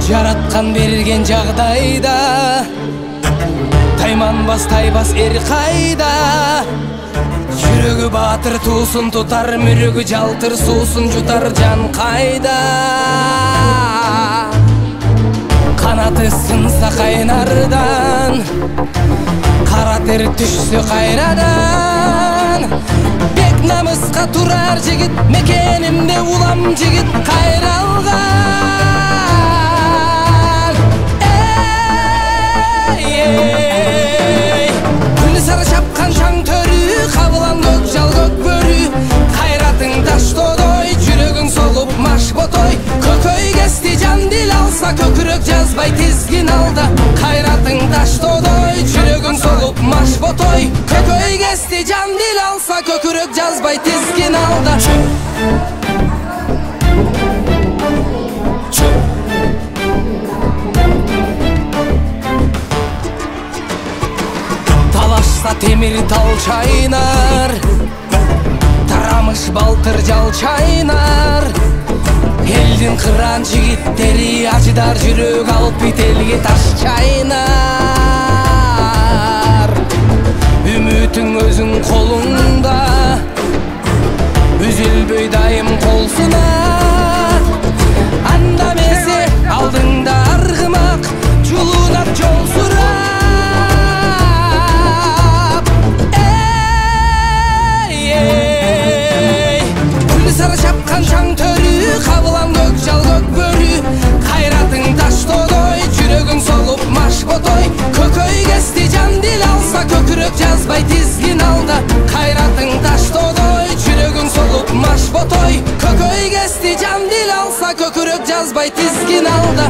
Жараткан берген жагдайда тайманбас тайбас эр кайда. Жүрөгү баатыр туусун тутар, мүрөгү жалтыр суусун жутар жан кайда. Канаты сынса кайнардан, кара тер түшсө кайрадан. Бек намыска турар жигит, мекенимде улам жигит кайралган. Күн сары шапкан шаң төрү, кабылан көк жал көк бөрү. Кайратың таштодой, жүрөгүң солуп маш ботой. Көкөй кести жан дил алса, көкүрөк жазбай тизгин алда. Кайратың таштодой, жүрөгүң солуп маш ботой. Көкөй кести жан дил алса, көкүрөк жазбай тизгин алда. Талашса темир тал чайнар, тарамыш балтыр жал чайнар. Элдин кыран жигиттери ажыдар, жүрөк алып бителге таш чайнар. Үмүтүң өзүң колуңда, үзүлбөй дайым колсуна. Анда месе алдыңда аргымак, жулунат жол сурап. Сары шапкан шаң төрү, кабылан көк жал көк бөрү. Кайратың таштодой, жүрөгүң солуп маш ботой. Көкөй кести жан дил алса, көкүрөк жазбай тизгин алда. Кайратың таштодой, жүрөгүң солуп маш ботой. Көкөй кести жан дил алса, көкүрөк жазбай тизгин алда.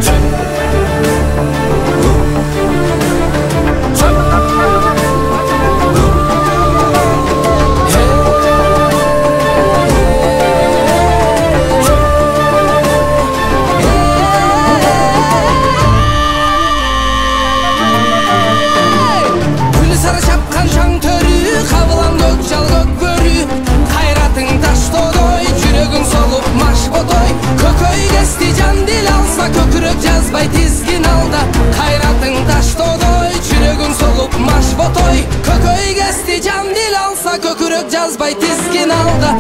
Кабылан көк жал көк бөрү. Кайратың таштодой, жүрөгүң солуп маш ботой. Көкөй кести жан дил алса, көкүрөк жазбай тизгин алда. Кайратың таштодой, жүрөгүң солуп маш ботой. Көкөй кести жан дил алса, көкүрөк жазбай тизгин алда.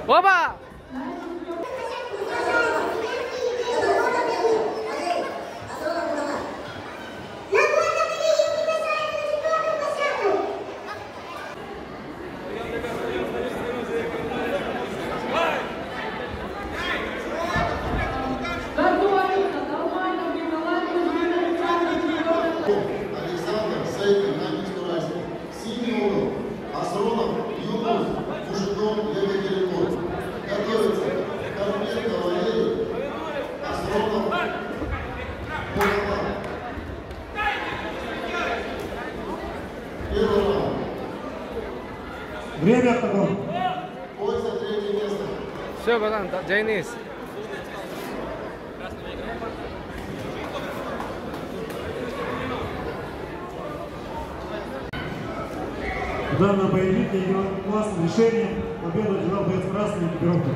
Оба! Время какое? Все, братан, Джайнис. В данном поединке классным решением победу одержал боец красной экипировки.